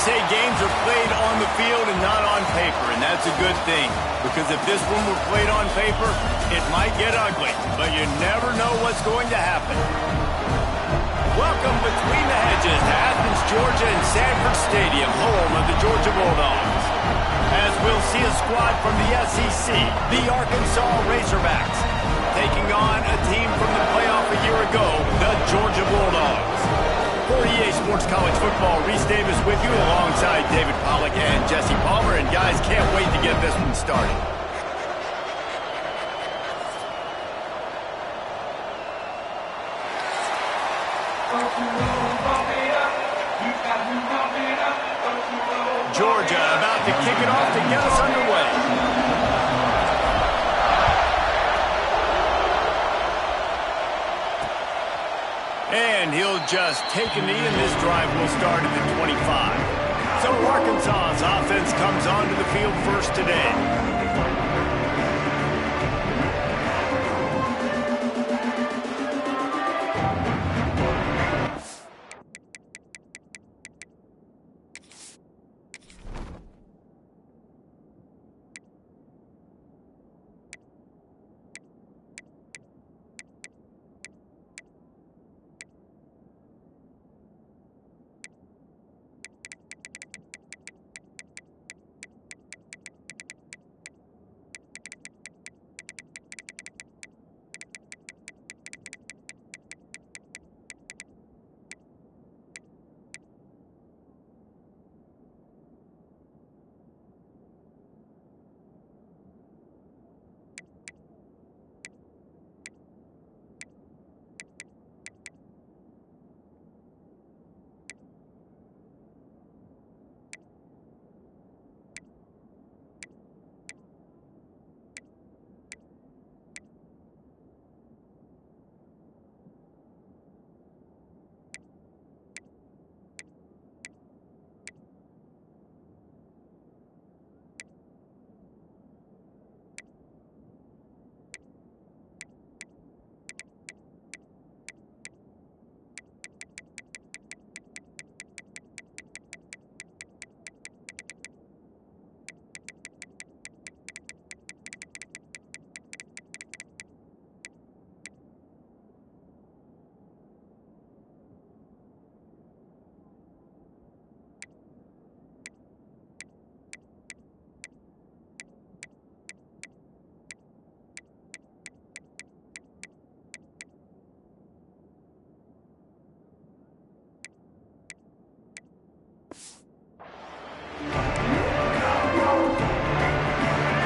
say games are played on the field and not on paper, and that's a good thing. Because if this one were played on paper, it might get ugly. But you never know what's going to happen. Welcome between the hedges to Athens, Georgia and Sanford Stadium, home of the Georgia Bulldogs. As we'll see a squad from the SEC, the Arkansas Razorbacks, taking on a team from the playoff a year ago, the Georgia Bulldogs. For EA Sports College Football, Reese Davis with you alongside David Pollack and Jesse Palmer. And guys, can't wait to get this one started. Georgia about to kick it off to get us underway. And he'll just take a knee, and this drive will start at the 25. So Arkansas's offense comes onto the field first today.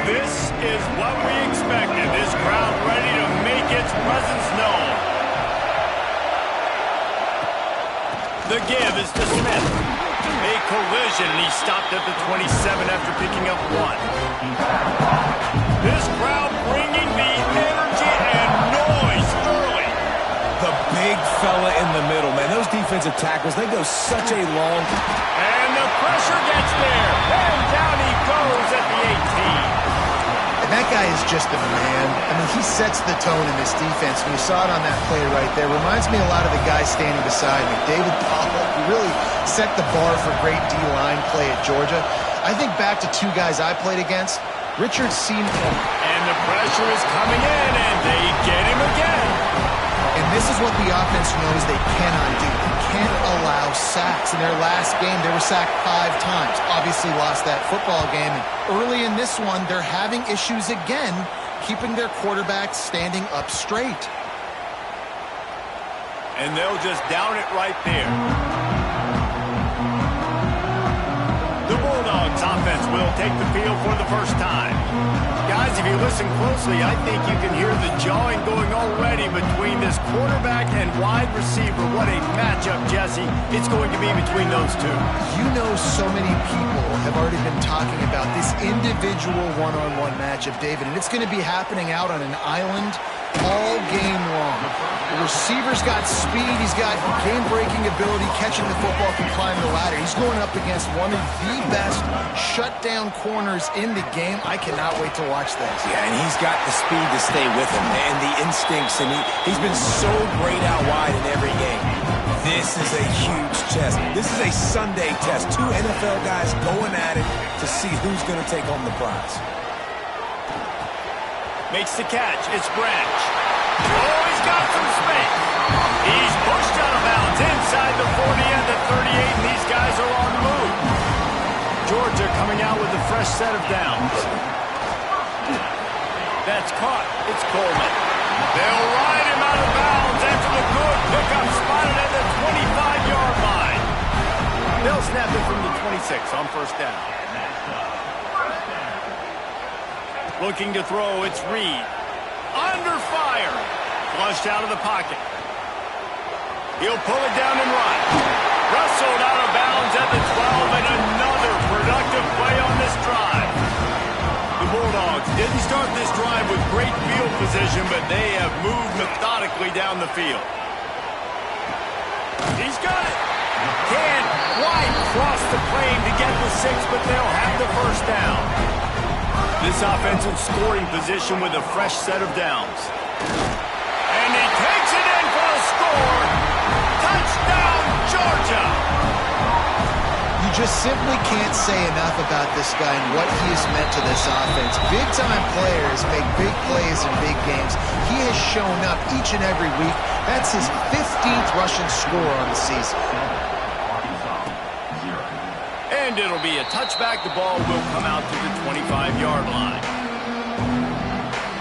This is what we expected. This crowd ready to make its presence known. The give is to Smith. A collision, and he stopped at the 27 after picking up one. This crowd bringing the energy and noise early. The big fella in the middle, man. Those defensive tackles, they go such a long... And the pressure gets there. And down he goes at the 18. And that guy is just a man. I mean, he sets the tone in this defense. And you saw it on that play right there. Reminds me a lot of the guy standing beside me, David Pollack, who really set the bar for great D-line play at Georgia. I think back to two guys I played against, Richard Seymour. And the pressure is coming in, and they get him again. And this is what the offense knows they cannot do. They can't allow sacks. In their last game, they were sacked 5 times. Obviously lost that football game. And early in this one, they're having issues again, keeping their quarterback standing up straight. And they'll just down it right there. The Bulldogs offense will take the field for the first time. Guys, if you listen closely, I think you can hear the jawing going already between this quarterback and wide receiver. What a matchup, Jesse. It's going to be between those two. You know, so many people have already been talking about this individual one-on-one matchup, David, and it's going to be happening out on an island all game long. The receiver's got speed. He's got game-breaking ability, catching the football, can climb the ladder. He's going up against one of the best shutdown corners in the game. I cannot wait to watch this. Yeah, and he's got the speed to stay with him and the instincts, and he's been so great out wide in every game. This is a huge test. This is a Sunday test. Two NFL guys going at it to see who's going to take home the prize. Makes the catch. It's Branch. Oh, he's got some space. He's pushed out of bounds inside the 40 and the 38, and these guys are on the move. Georgia coming out with a fresh set of downs. That's caught. It's Coleman. They'll ride him out of bounds after the good pickup spotted at the 25-yard line. They'll snap it from the 26 on first down. Looking to throw, it's Reed. Under fire. Flushed out of the pocket. He'll pull it down and run. Wrestled out of bounds at the 12, and another productive play on this drive. The Bulldogs didn't start this drive with great field position, but they have moved methodically down the field. He's got it. Can't quite cross the plane to get the 6, but they'll have the first down. This offensive scoring position with a fresh set of downs. And he takes it in for a score. Touchdown, Georgia. You just simply can't say enough about this guy and what he has meant to this offense. Big-time players make big plays in big games. He has shown up each and every week. That's his 15th rushing score on the season. And it'll be a touchback. The ball will come out to the 25-yard line.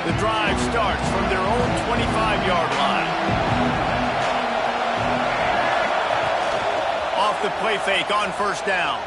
The drive starts from their own 25-yard line. Off the play fake on first down.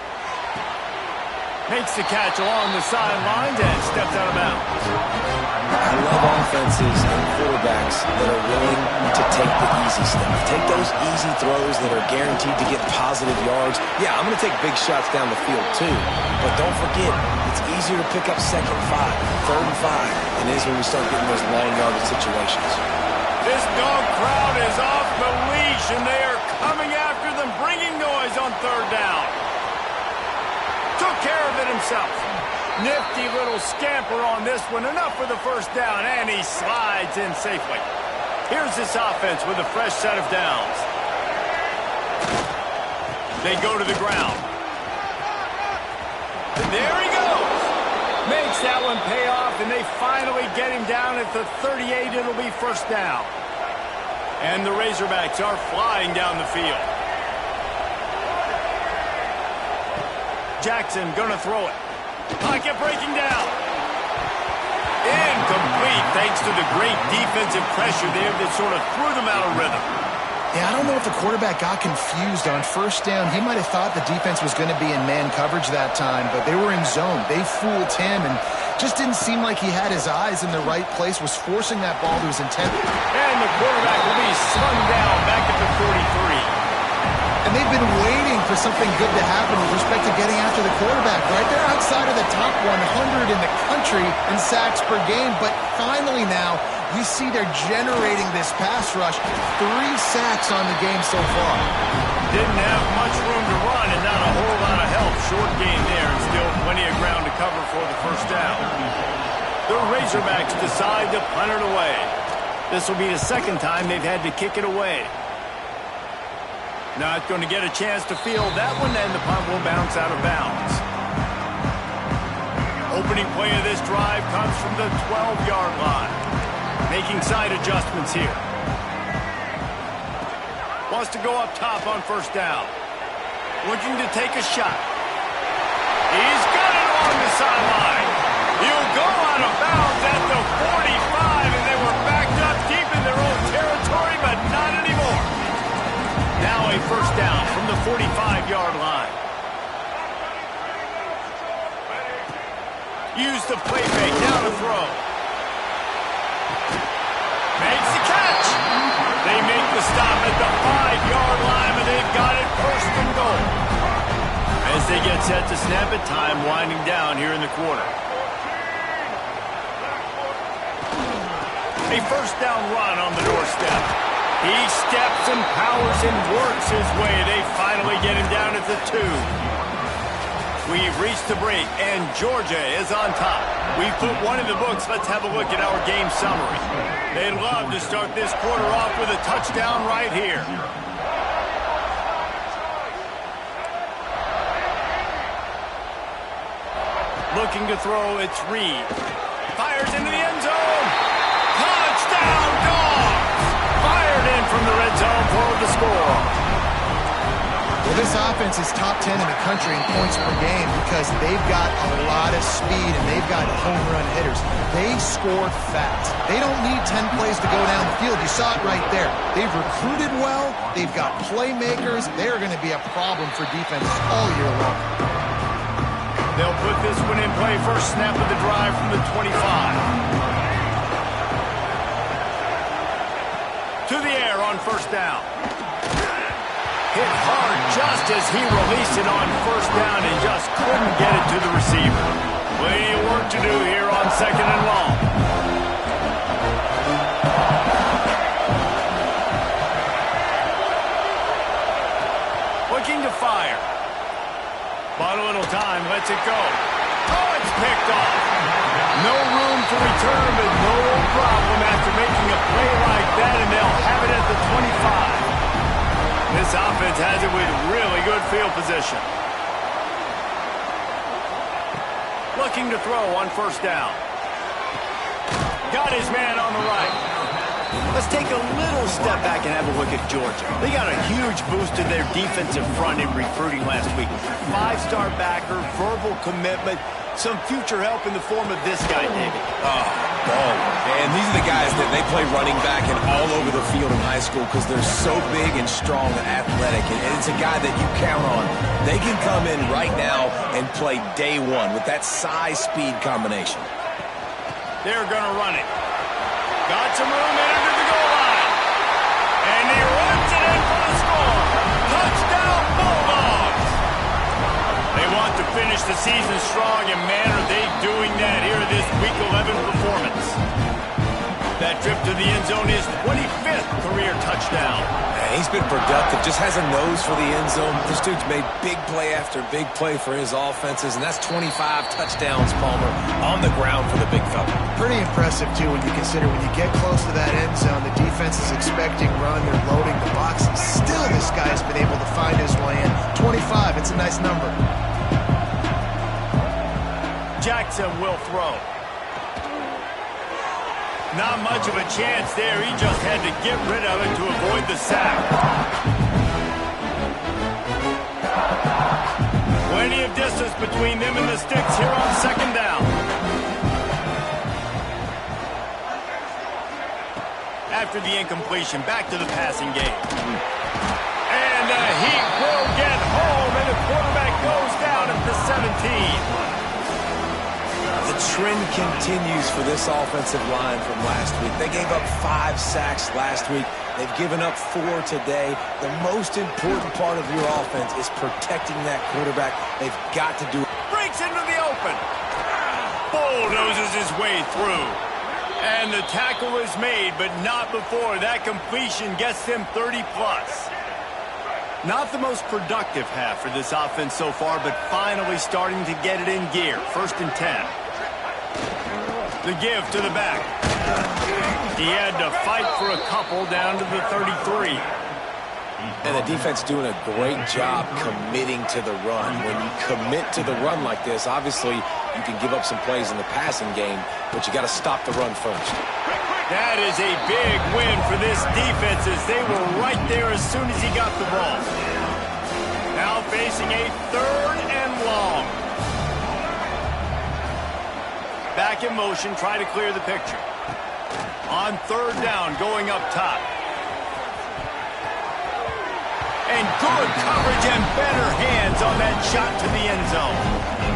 Makes the catch along the sidelines and steps out of bounds. I love offenses and quarterbacks that are willing to take the easy stuff. Take those easy throws that are guaranteed to get positive yards. Yeah, I'm going to take big shots down the field too. But don't forget, it's easier to pick up 2nd and 5, 3rd and 5 than it is when we start getting those long yardage situations. This dog crowd is off the leash, and they are coming after them, bringing noise on 3rd down. Took care of it himself. Nifty little scamper on this one. Enough for the first down, and he slides in safely. Here's this offense with a fresh set of downs. They go to the ground. And there he goes. Makes that one pay off, and they finally get him down at the 38. It'll be first down. And the Razorbacks are flying down the field. Jackson gonna throw it. Pocket breaking down. Incomplete thanks to the great defensive pressure there that sort of threw them out of rhythm. Yeah, I don't know if the quarterback got confused on first down. He might have thought the defense was going to be in man coverage that time, but they were in zone. They fooled him and just didn't seem like he had his eyes in the right place, was forcing that ball to his intent. And the quarterback will be slung down back at the 43. And they've been waiting for something good to happen with respect to getting after the quarterback, right? They're outside of the top 100 in the country in sacks per game, but finally now you see they're generating this pass rush. 3 sacks on the game so far. Didn't have much room to run and not a whole lot of help. Short game there and still plenty of ground to cover for the first down. The Razorbacks decide to punt it away. This will be the second time they've had to kick it away. Not going to get a chance to field that one, and the punt will bounce out of bounds. Opening play of this drive comes from the 12-yard line. Making side adjustments here. Wants to go up top on first down. Looking to take a shot. He's got it along the sideline. He'll go out of bounds at the 45, and they were backed up deep in their own territory, but not anymore. Now a first down from the 45-yard line. Use the play fake, now to throw. Makes the catch. They make the stop at the 5-yard line, but they've got it first and goal. As they get set to snap it, time winding down here in the quarter. A first down run on the doorstep. He steps and powers and works his way. They finally get him down at the 2. We've reached the break, and Georgia is on top. We've put one in the books. Let's have a look at our game summary. They'd love to start this quarter off with a touchdown right here. Looking to throw, it's Reed. Fires into the end zone. Touchdown, Dogs! Fired in from the red zone for the score. Well, this offense is top 10 in the country in points per game because they've got a lot of speed and they've got home run hitters. They score fast. They don't need 10 plays to go down the field. You saw it right there. They've recruited well. They've got playmakers. They're going to be a problem for defenses all year long. They'll put this one in play. First snap of the drive from the 25. To the air on first down. Hit hard just as he released it on first down and just couldn't get it to the receiver. Plenty of work to do here on second and long. Looking to fire. Bought a little time, lets it go. Oh, it's picked off. No room to return, but no problem after making a play like that, and they'll have it at the 25. This offense has it with really good field position. Looking to throw on first down. Got his man on the right. Let's take a little step back and have a look at Georgia. They got a huge boost to their defensive front in recruiting last week. 5-star backer, verbal commitment, some future help in the form of this guy, David. And these are the guys that they play running back and all over the field in high school because they're so big and strong and athletic. And it's a guy that you count on. They can come in right now and play day one with that size-speed combination. They're going to run it. Got some room in under the goal line. And he runs it in for the score. Touchdown, Bulldogs. They want to finish the season strong, and man, are they doing that here in this Week 11 performance. That trip to the end zone is 25th career touchdown. Man, he's been productive, just has a nose for the end zone. This dude's made big play after big play for his offenses, and that's 25 touchdowns, Palmer, on the ground for the big fella. Pretty impressive, too, when you consider when you get close to that end zone, the defense is expecting run, they're loading the box. Still, this guy's been able to find his way in. 25, it's a nice number. Jackson will throw. Not much of a chance there. He just had to get rid of it to avoid the sack. Plenty of distance between them and the sticks here on second down. After the incompletion, back to the passing game. And the Heat will get home, and the quarterback goes down at the 17. The trend continues for this offensive line from last week. They gave up 5 sacks last week. They've given up 4 today. The most important part of your offense is protecting that quarterback. They've got to do it. Breaks into the open. Bulldozes his way through. And the tackle is made, but not before that completion gets them 30-plus. Not the most productive half for this offense so far, but finally starting to get it in gear. 1st and 10. The give to the back. He had to fight for a couple down to the 33. And the defense doing a great job committing to the run. When you commit to the run like this, obviously you can give up some plays in the passing game, but you got to stop the run first. That is a big win for this defense as they were right there as soon as he got the ball. Now facing a 3rd and long. Back in motion, try to clear the picture. On 3rd down, going up top. And good coverage and better hands on that shot to the end zone.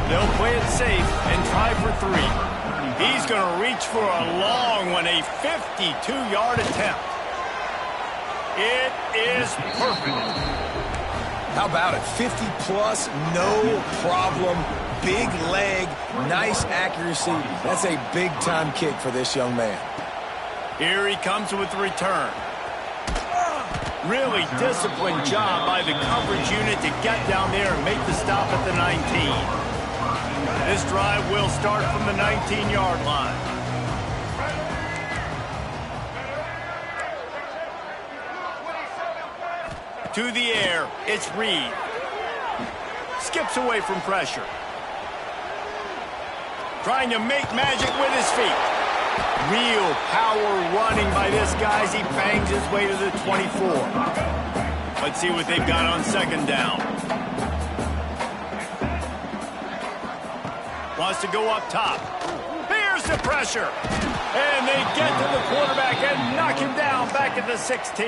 They'll play it safe and try for 3. He's going to reach for a long one, a 52-yard attempt. It is perfect. How about it? 50-plus, no problem. Big leg, nice accuracy. That's a big-time kick for this young man. Here he comes with the return. Really disciplined job by the coverage unit to get down there and make the stop at the 19. This drive will start from the 19-yard line. To the air, it's Reed. Skips away from pressure. trying to make magic with his feet. Real power running by this guy as he bangs his way to the 24. Let's see what they've got on second down. Wants to go up top. Here's the pressure. And they get to the quarterback and knock him down back at the 16.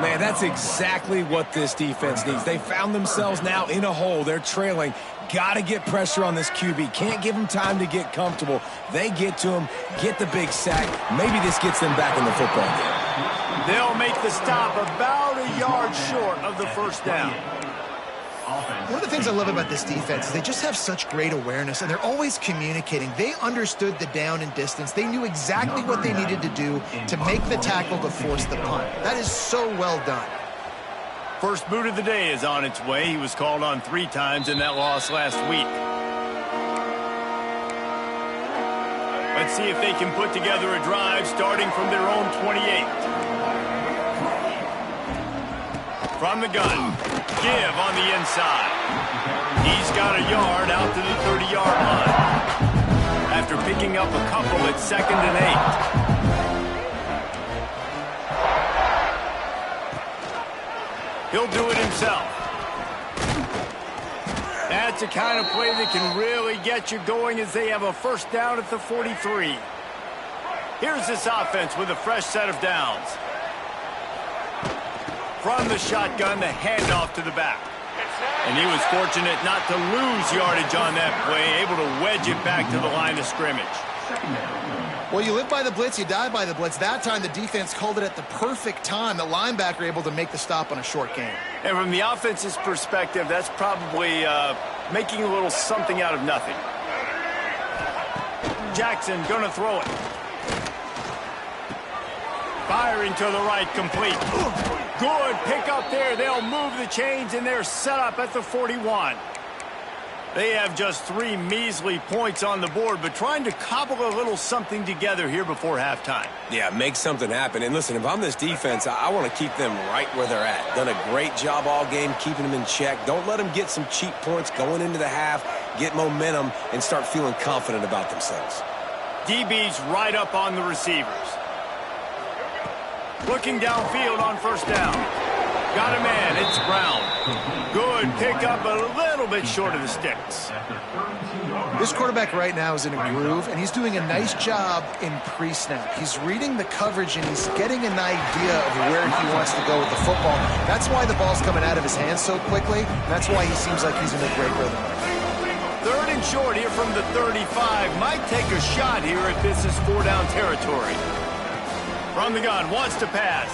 Man, that's exactly what this defense needs. They found themselves now in a hole. They're trailing. Got to get pressure on this QB. Can't give him time to get comfortable. They get to him, get the big sack. Maybe this gets them back in the football game. They'll make the stop about a yard short of the first down. One of the things I love about this defense is they just have such great awareness, and they're always communicating. They understood the down and distance. They knew exactly what they needed to do to make the tackle to force the punt. That is so well done. First boot of the day is on its way. He was called on 3 times in that loss last week. Let's see if they can put together a drive starting from their own 28. From the gun. Give on the inside. He's got a yard out to the 30-yard line. After picking up a couple at 2nd and 8. He'll do it himself. That's the kind of play that can really get you going as they have a first down at the 43. Here's this offense with a fresh set of downs. From the shotgun, the handoff to the back. And he was fortunate not to lose yardage on that play, able to wedge it back to the line of scrimmage. Well, you live by the blitz, you die by the blitz. That time, the defense called it at the perfect time. The linebacker able to make the stop on a short game. And from the offense's perspective, that's probably making a little something out of nothing. Jackson going to throw it. Firing to the right, complete. Good pick up there. They'll move the chains, and they're set up at the 41. They have just 3 measly points on the board, but trying to cobble a little something together here before halftime. Yeah, make something happen. And listen, if I'm this defense, I want to keep them right where they're at. Done a great job all game keeping them in check. Don't let them get some cheap points going into the half, get momentum, and start feeling confident about themselves. DB's right up on the receivers. Looking downfield on first down. Got a man. It's Brown. Good pickup, a little bit short of the sticks. This quarterback right now is in a groove, and he's doing a nice job in pre-snap. He's reading the coverage, and he's getting an idea of where he wants to go with the football. That's why the ball's coming out of his hands so quickly. That's why he seems like he's in a great rhythm. 3rd and short here from the 35. Might take a shot here if this is 4-down territory. From the gun, wants to pass.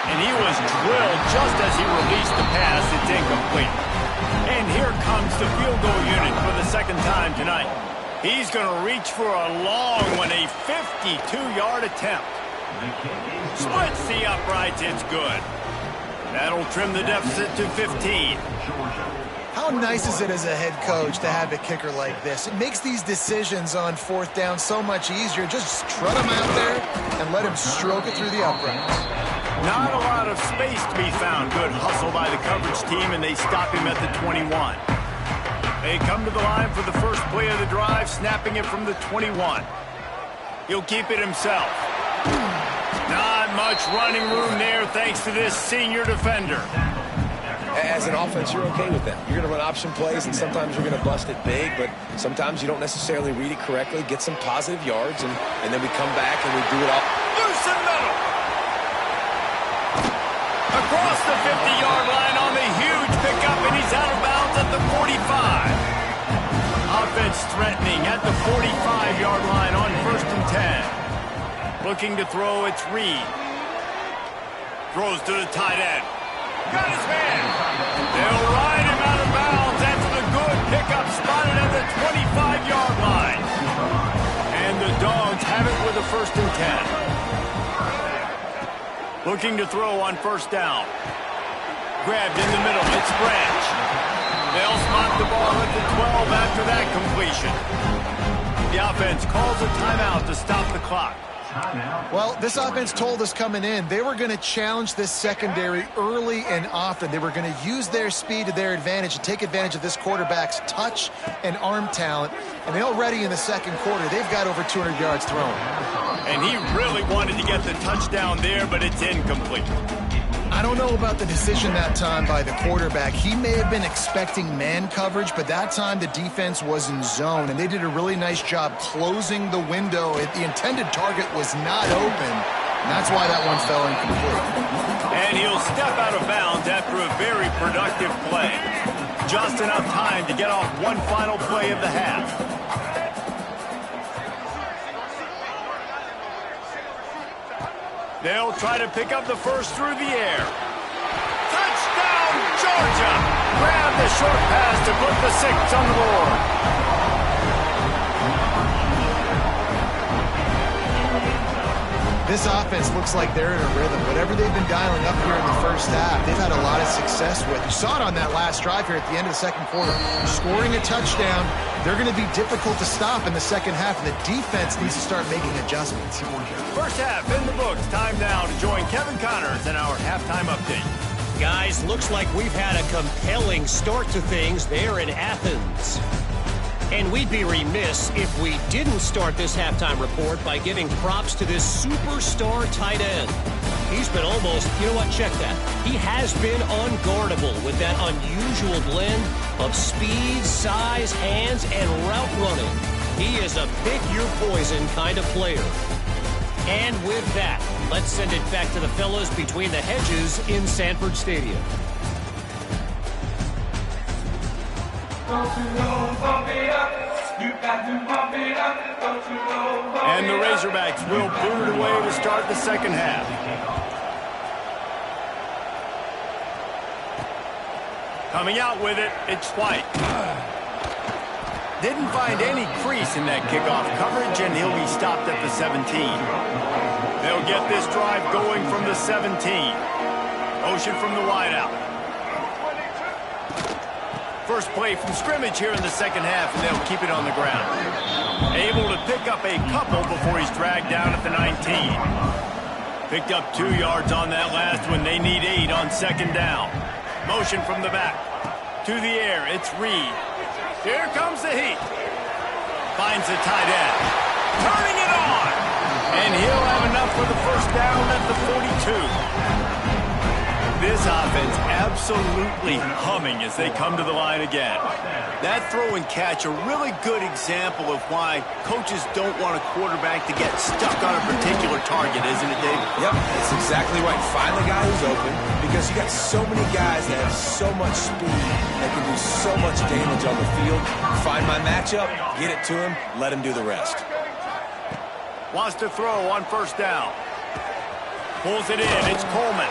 And he was drilled just as he released the pass. It's incomplete. And here comes the field goal unit for the 2nd time tonight. He's going to reach for a long one, a 52-yard attempt. Splits the uprights, it's good. That'll trim the deficit to 15. How nice is it as a head coach to have a kicker like this? It makes these decisions on 4th down so much easier. Just trot him out there and let him stroke it through the uprights. Not a lot of space to be found. Good hustle by the coverage team, and they stop him at the 21. They come to the line for the first play of the drive, snapping it from the 21. He'll keep it himself. Not much running room there thanks to this senior defender. As an offense, you're okay with that. You're going to run option plays, and sometimes you're going to bust it big, but sometimes you don't necessarily read it correctly, get some positive yards, and then we come back and we do it all. Loose and middle. Across the 50-yard line on the huge pickup, and he's out of bounds at the 45. Offense threatening at the 45-yard line on 1st and 10. Looking to throw, it's Reed. Throws to the tight end. Got his man. They'll ride him out of bounds after the good pickup spotted at the 25-yard line. And the Dogs have it with a 1st and 10. Looking to throw on 1st down. Grabbed in the middle. It's Branch. They'll spot the ball at the 12 after that completion. The offense calls a timeout to stop the clock. Well, this offense told us coming in they were going to challenge this secondary early and often. They were going to use their speed to their advantage and take advantage of this quarterback's touch and arm talent. And they already in the second quarter, they've got over 200 yards thrown. And he really wanted to get the touchdown there, but it's incomplete. I don't know about the decision that time by the quarterback. He may have been expecting man coverage, but that time the defense was in zone, and they did a really nice job closing the window. The intended target was not open, and that's why that one fell incomplete. And he'll step out of bounds after a very productive play. Just enough time to get off one final play of the half. They'll try to pick up the first through the air. Touchdown, Georgia! Grab the short pass to put the 6 on the board. This offense looks like they're in a rhythm. Whatever they've been dialing up here in the first half, they've had a lot of success with. You saw it on that last drive here at the end of the second quarter. Scoring a touchdown, they're going to be difficult to stop in the second half, and the defense needs to start making adjustments. First half in the books. Time now to join Kevin Connors in our halftime update. Guys, looks like we've had a compelling start to things there in Athens. And we'd be remiss if we didn't start this halftime report by giving props to this superstar tight end. He's been almost, you know what, check that. He has been unguardable with that unusual blend of speed, size, hands, and route running. He is a pick-your-poison kind of player. And with that, let's send it back to the fellas between the hedges in Sanford Stadium. And the Razorbacks will boot it away to start the second half. Coming out with it, it's White. Didn't find any crease in that kickoff coverage, and he'll be stopped at the 17. They'll get this drive going from the 17. Motion from the wideout. First play from scrimmage here in the second half, and they'll keep it on the ground. Able to pick up a couple before he's dragged down at the 19. Picked up 2 yards on that last one. They need 8 on second down. Motion from the back. To the air, it's Reed. Here comes the heat. Finds the tight end. Turning it on. And he'll have enough for the first down at the 42. This offense absolutely humming as they come to the line again. That throw and catch, a really good example of why coaches don't want a quarterback to get stuck on a particular target, isn't it, Dave? Yep, that's exactly right. Find the guy who's open, because you got so many guys that have so much speed that can do so much damage on the field. Find my matchup, get it to him, let him do the rest. Wants to throw on first down. Pulls it in, it's Coleman.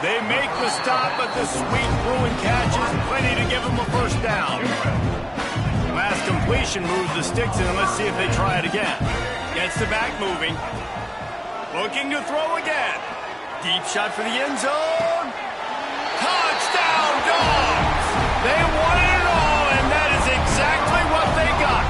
They make the stop, but the sweet Bruin catches plenty to give them a first down. Last completion moves the sticks in, and let's see if they try it again. Gets the back moving. Looking to throw again. Deep shot for the end zone. Touchdown, Dogs! They wanted it all, and that is exactly what they got.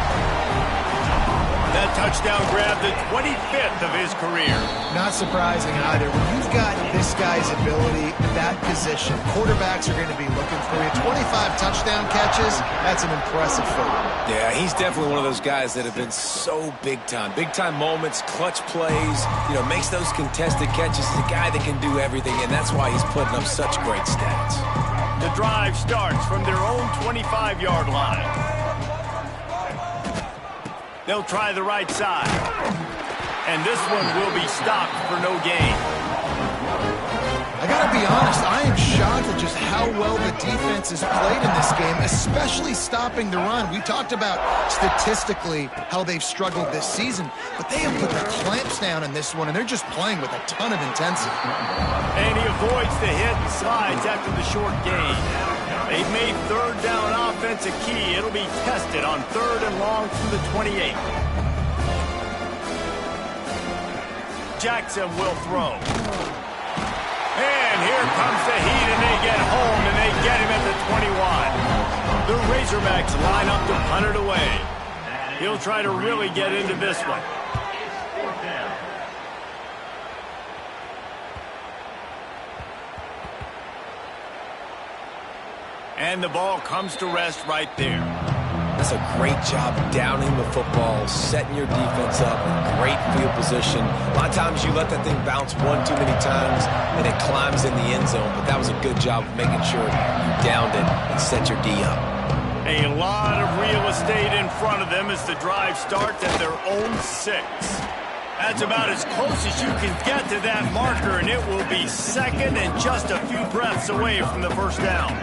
That touchdown grabbed the 25th of his career. Not surprising either. When you've got this guy's ability, that position, quarterbacks are going to be looking for you. 25 touchdown catches, that's an impressive figure. Yeah, he's definitely one of those guys that have been so big time. Big time moments, clutch plays, makes those contested catches. He's a guy that can do everything, and that's why he's putting up such great stats. The drive starts from their own 25-yard line. They'll try the right side. And this one will be stopped for no gain. I got to be honest, I am shocked at just how well the defense has played in this game, especially stopping the run. We talked about statistically how they've struggled this season, but they have put the clamps down in this one, and they're just playing with a ton of intensity. And he avoids the hit and slides after the short gain. They've made third down offense a key. It'll be tested on third and long from the 28. Jackson will throw. And here comes the heat, and they get home, and they get him at the 21. The Razorbacks line up to punt it away. He'll try to really get into this one. And the ball comes to rest right there. That's a great job downing the football, setting your defense up, great field position. A lot of times you let that thing bounce one too many times and it climbs in the end zone, but that was a good job of making sure you downed it and set your D up. A lot of real estate in front of them as the drive starts at their own 6. That's about as close as you can get to that marker, and it will be second and just a few breaths away from the first down.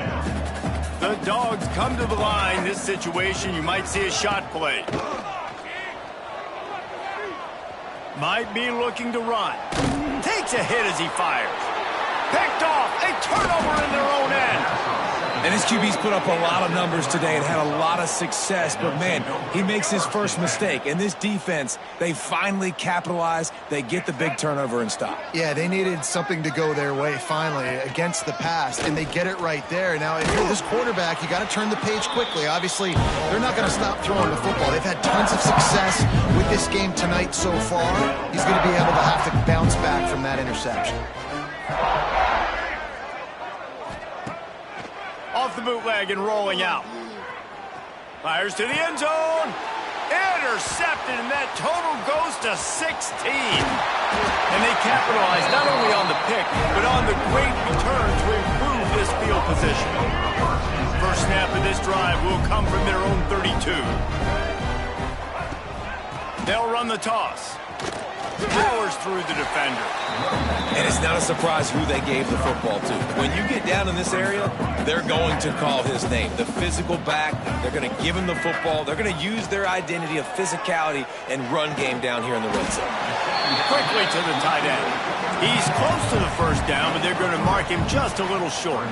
The Dogs come to the line. This situation, you might see a shot play. Might be looking to run. Takes a hit as he fires. Picked off. A turnover in their own end. And his QB's put up a lot of numbers today and had a lot of success. But, man, he makes his first mistake. And this defense, they finally capitalize. They get the big turnover and stop. Yeah, they needed something to go their way finally against the pass, and they get it right there. Now, if you're this quarterback, you got to turn the page quickly. Obviously, they're not going to stop throwing the football. They've had tons of success with this game tonight so far. He's going to be able to have to bounce back from that interception. Off the bootleg and rolling out. Fires to the end zone. Intercepted, and that total goes to 16. And they capitalize not only on the pick, but on the great return to improve this field position. First snap of this drive will come from their own 32. They'll run the toss. Powers through the defender. And it's not a surprise who they gave the football to. When you get down in this area, they're going to call his name. The physical back, they're going to give him the football. They're going to use their identity of physicality and run game down here in the red zone. Quickly to the tight end. He's close to the first down, but they're going to mark him just a little short.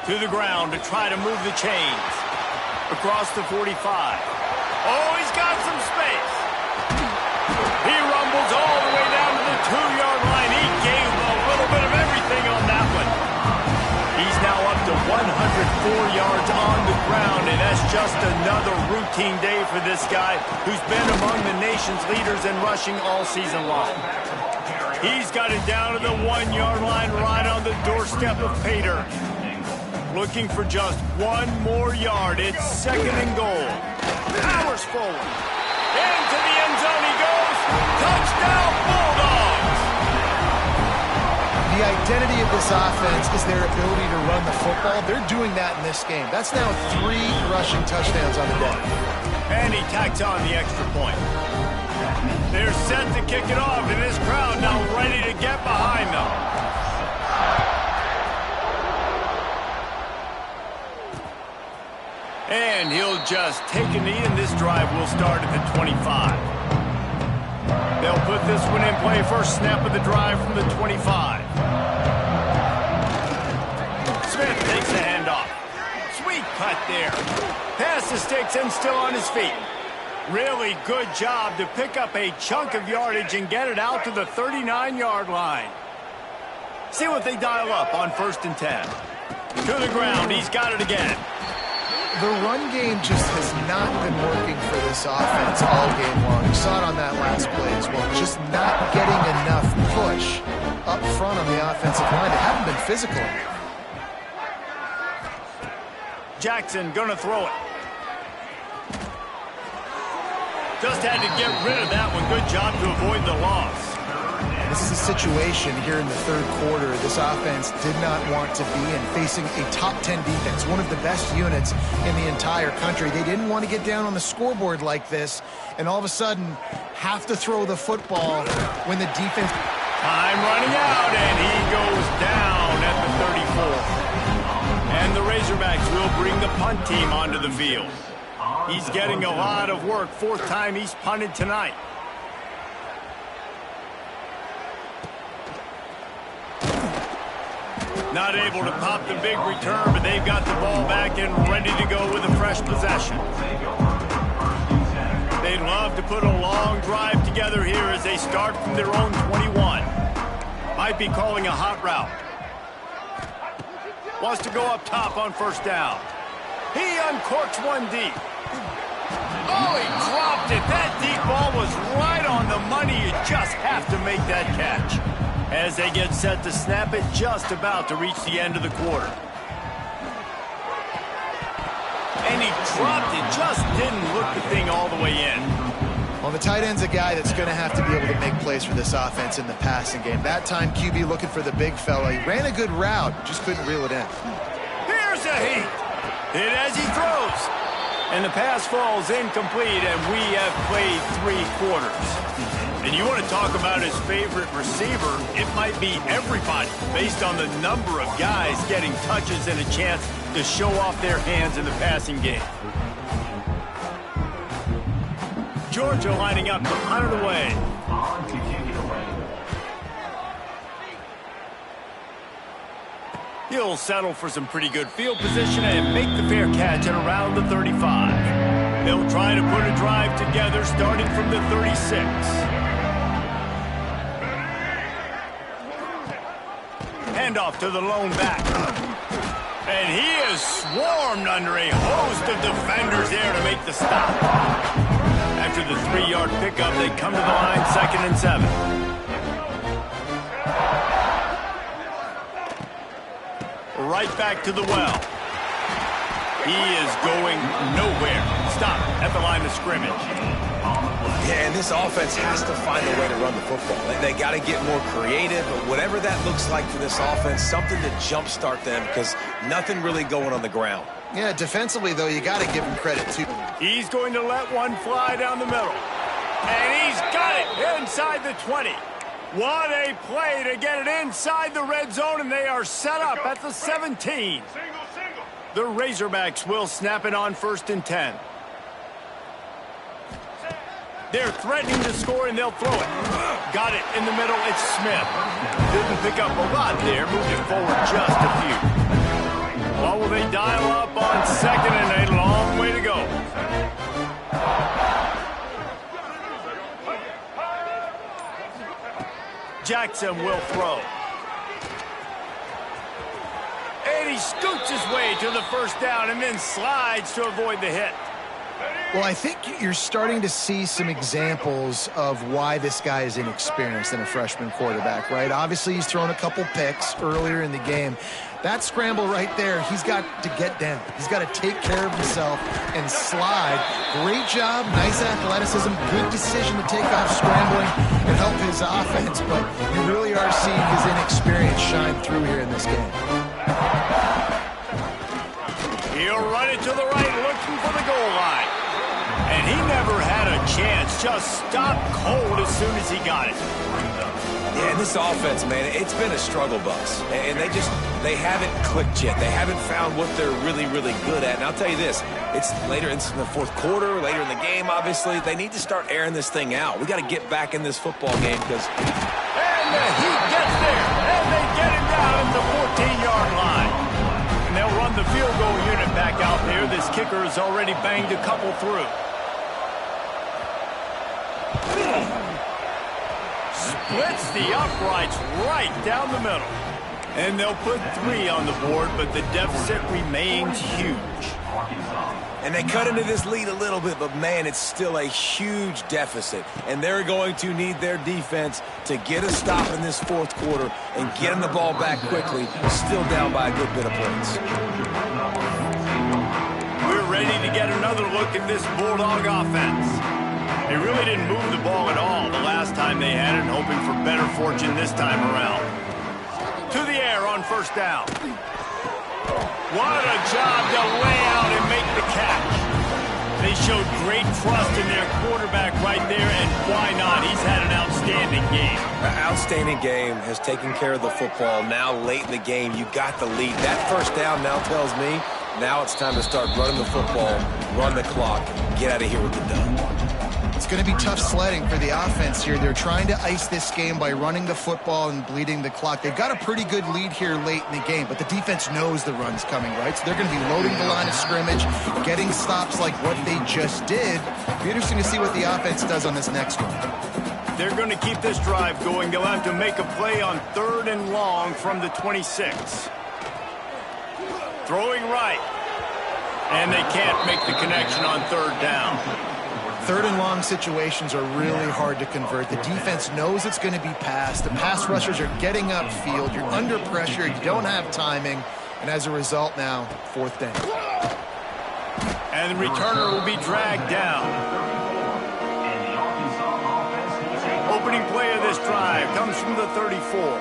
To the ground to try to move the chains. Across the 45. Oh, he's got some space. He rumbles all the way down to the 2-yard line. He gave a little bit of everything on that one. He's now up to 104 yards on the ground, and that's just another routine day for this guy who's been among the nation's leaders in rushing all season long. He's got it down to the 1-yard line right on the doorstep of Pater. Looking for just one more yard. It's second and goal. Powers forward. Into the end zone he goes. Touchdown, Bulldogs! The identity of this offense is their ability to run the football. They're doing that in this game. That's now 3 rushing touchdowns on the day. And he tacks on the extra point. They're set to kick it off, and this crowd now ready to get behind them. And he'll just take a knee, and this drive will start at the 25. They'll put this one in play. First snap of the drive from the 25. Smith takes the handoff. Sweet cut there. Pass the sticks and still on his feet. Really good job to pick up a chunk of yardage and get it out to the 39-yard line. See what they dial up on 1st and 10. To the ground. He's got it again. The run game just has not been working for this offense all game long. You saw it on that last play as well. Just not getting enough push up front on the offensive line. They haven't been physical. Jackson gonna throw it. Just had to get rid of that one. Good job to avoid the loss. This is a situation here in the third quarter this offense did not want to be in, facing a top 10 defense, one of the best units in the entire country. They didn't want to get down on the scoreboard like this and all of a sudden have to throw the football when the defense... Time running out, and he goes down at the 34. And the Razorbacks will bring the punt team onto the field. He's getting a lot of work. 4th time he's punted tonight. Not able to pop the big return, but they've got the ball back and ready to go with a fresh possession. They'd love to put a long drive together here as they start from their own 21. Might be calling a hot route. Wants to go up top on 1st down. He uncorks one deep. Oh, missed it. That deep ball was right on the money. You just have to make that catch. As they get set to snap it, just about to reach the end of the quarter. And he dropped it, just didn't look the thing all the way in. Well, the tight end's a guy that's going to have to be able to make plays for this offense in the passing game. That time, QB looking for the big fella. He ran a good route, just couldn't reel it in. Here's a heat. Hit as he throws. And the pass falls incomplete, and we have played 3 quarters. And you want to talk about his favorite receiver, it might be everybody, based on the number of guys getting touches and a chance to show off their hands in the passing game. Georgia lining up to punt it away. He'll settle for some pretty good field position and make the fair catch at around the 35. They'll try to put a drive together starting from the 36. Handoff to the lone back. And he is swarmed under a host of defenders there to make the stop. After the 3-yard pickup, they come to the line, 2nd and 7. Right back to the well. He is going nowhere. Stop at the line of scrimmage. Yeah, and this offense has to find a way to run the football. They got to get more creative, but whatever that looks like for this offense, something to jumpstart them because nothing really going on the ground. Yeah, defensively, though, you got to give him credit, too. He's going to let one fly down the middle. And he's got it inside the 20. What a play to get it inside the red zone, and they are set up at the 17. The Razorbacks will snap it on 1st and 10. They're threatening to score, and they'll throw it. Got it in the middle. It's Smith. Didn't pick up a lot there. Moved it forward just a few. What will they dial up on 2nd and a long way to go? Jackson will throw. And he scoots his way to the 1st down and then slides to avoid the hit. Well, I think you're starting to see some examples of why this guy is inexperienced in a freshman quarterback, right? Obviously, he's thrown a couple picks earlier in the game. That scramble right there, he's got to get down. He's got to take care of himself and slide. Great job, nice athleticism, good decision to take off scrambling and help his offense, but you really are seeing his inexperience shine through here in this game. He'll run it to the right, looking for the goal line. And he never had a chance, just stopped cold as soon as he got it. Yeah, and this offense, man, it's been a struggle bus. And they haven't clicked yet. They haven't found what they're really, really good at. And I'll tell you this, it's later in the 4th quarter, later in the game, obviously. They need to start airing this thing out. We got to get back in this football game because... And the Heat gets there, and they get him down at the 14-yard line. And they'll run the field goal unit back out there. This kicker has already banged a couple through. Splits the uprights right down the middle. And they'll put 3 on the board, but the deficit remains huge. And they cut into this lead a little bit, but, man, it's still a huge deficit. And they're going to need their defense to get a stop in this 4th quarter and getting the ball back quickly, still down by a good bit of points. We're ready to get another look at this Bulldog offense. They really didn't move the ball at all the last time they had it, hoping for better fortune this time around. To the air on 1st down. What a job to lay out and make the catch. They showed great trust in their quarterback right there, and why not? He's had an outstanding game. An outstanding game, has taken care of the football. Now late in the game, you got the lead. That 1st down now tells me now it's time to start running the football, run the clock, get out of here with the dub. It's going to be tough sledding for the offense here. They're trying to ice this game by running the football and bleeding the clock. They've got a pretty good lead here late in the game, but the defense knows the run's coming, right? So they're going to be loading the line of scrimmage, getting stops like what they just did. It'll be interesting to see what the offense does on this next one. They're going to keep this drive going. They'll have to make a play on 3rd and long from the 26. Throwing right. And they can't make the connection on 3rd down. Third and long situations are really hard to convert. The defense knows it's going to be passed. The pass rushers are getting upfield. You're under pressure. You don't have timing. And as a result now, fourth down. And the returner will be dragged down. Opening play of this drive comes from the 34.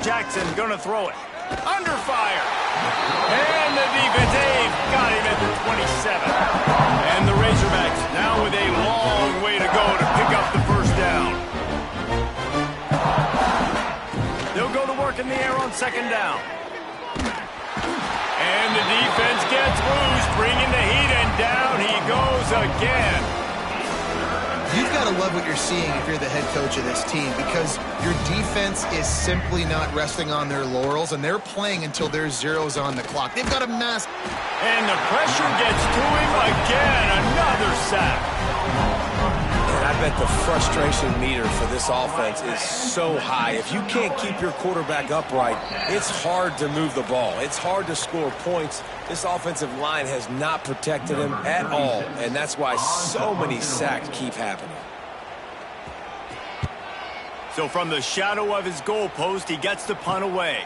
Jackson going to throw it. Under fire. And the defense, they've got him at the 27. And the Razorbacks now with a long way to go to pick up the first down. They'll go to work in the air on second down. And the defense gets loose, bringing the heat, and down he goes again. You've got to love what you're seeing if you're the head coach of this team, because your defense is simply not resting on their laurels, and they're playing until there's zeros on the clock. They've got a mass. And the pressure gets to him again. Another sack. And I bet the frustration meter for this offense is so high. If you can't keep your quarterback upright, it's hard to move the ball. It's hard to score points. This offensive line has not protected him at all, and that's why so many sacks keep happening. So from the shadow of his goalpost, he gets the punt away.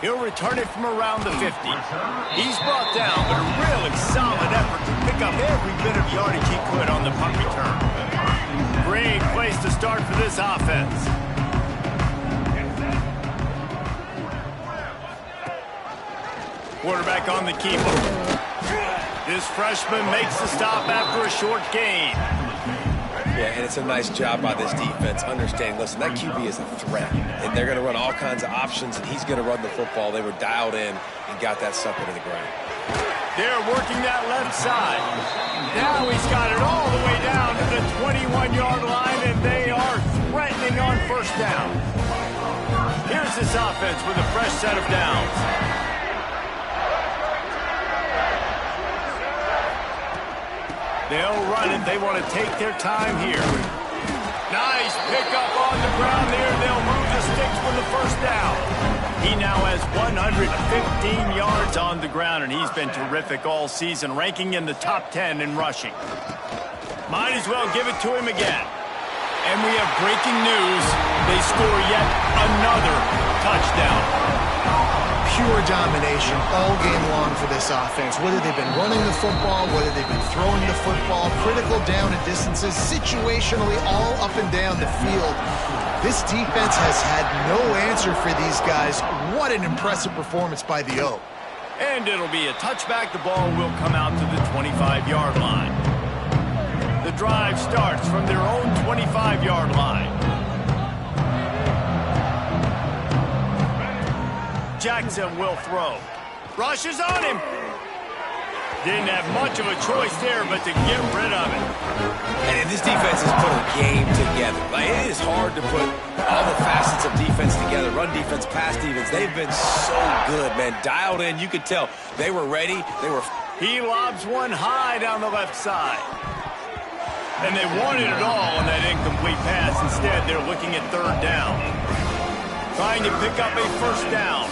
He'll return it from around the 50. He's brought down, but a really solid effort to pick up every bit of yardage he could on the punt return. Great place to start for this offense. Quarterback on the keeper. This freshman makes the stop after a short gain. Yeah, and it's a nice job by this defense understanding, listen, that QB is a threat, and they're going to run all kinds of options, and he's going to run the football. They were dialed in and got that sucker to the ground. They're working that left side. Now he's got it all the way down to the 21-yard line, and they are threatening on first down. Here's this offense with a fresh set of downs. They'll run it. They want to take their time here. Nice pickup on the ground there. They'll move the sticks for the first down. He now has 115 yards on the ground, and he's been terrific all season, ranking in the top 10 in rushing. Might as well give it to him again. And we have breaking news. They score yet another touchdown. Pure domination all game long for this offense. Whether they've been running the football, whether they've been throwing the football, critical down and distances, situationally all up and down the field. This defense has had no answer for these guys. What an impressive performance by the O. And it'll be a touchback. The ball will come out to the 25-yard line. The drive starts from their own 25-yard line. Jackson will throw. Rush is on him. Didn't have much of a choice there, but to get rid of it. And this defense has put a game together. Like, it is hard to put all the facets of defense together. Run defense, pass defense. They've been so good, man. Dialed in. You could tell they were ready. He lobs one high down the left side. And they wanted it all on that incomplete pass. Instead, they're looking at third down. Trying to pick up a first down.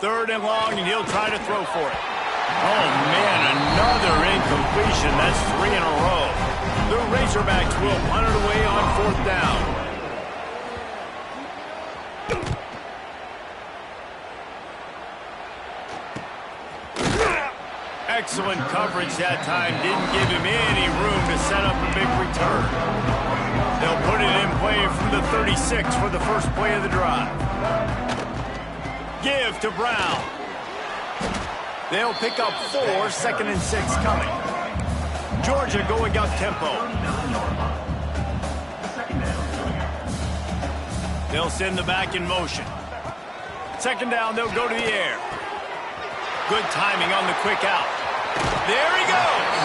Third and long, and he'll try to throw for it. Oh, man, another incompletion. That's 3 in a row. The Razorbacks will punt it away on fourth down. Excellent coverage that time. Didn't give him any room to set up a big return. They'll put it in play from the 36 for the first play of the drive. Give to Brown. They'll pick up 4, 2nd and 6 coming. Georgia going up tempo. They'll send the back in motion. Second down, they'll go to the air. Good timing on the quick out. There he goes.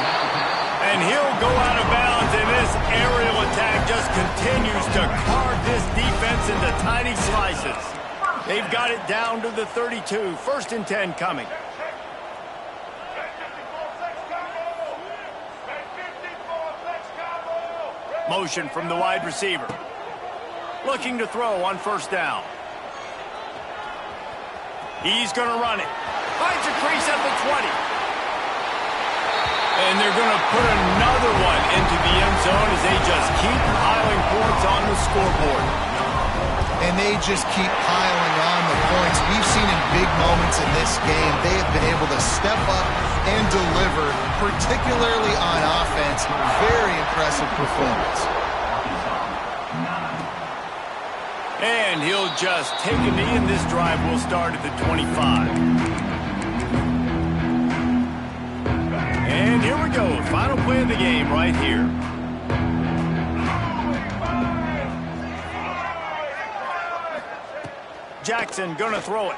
And he'll go out of bounds, and this aerial attack just continues to carve this defense into tiny slices. They've got it down to the 32. 1st and 10 coming. Motion from the wide receiver. Looking to throw on first down. He's going to run it. Finds a crease at the 20. And they're going to put another one into the end zone as they just keep piling points on the scoreboard. And they just keep piling on the points. We've seen in big moments in this game, they have been able to step up and deliver, particularly on offense. Very impressive performance. And he'll just take a knee, and this drive will start at the 25. And here we go. Final play of the game right here. Jackson gonna throw it.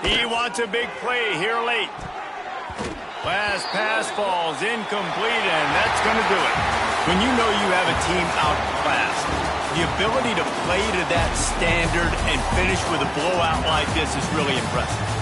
He wants a big play here late. Last pass falls incomplete, and that's gonna do it. When you know you have a team outclassed, the ability to play to that standard and finish with a blowout like this is really impressive.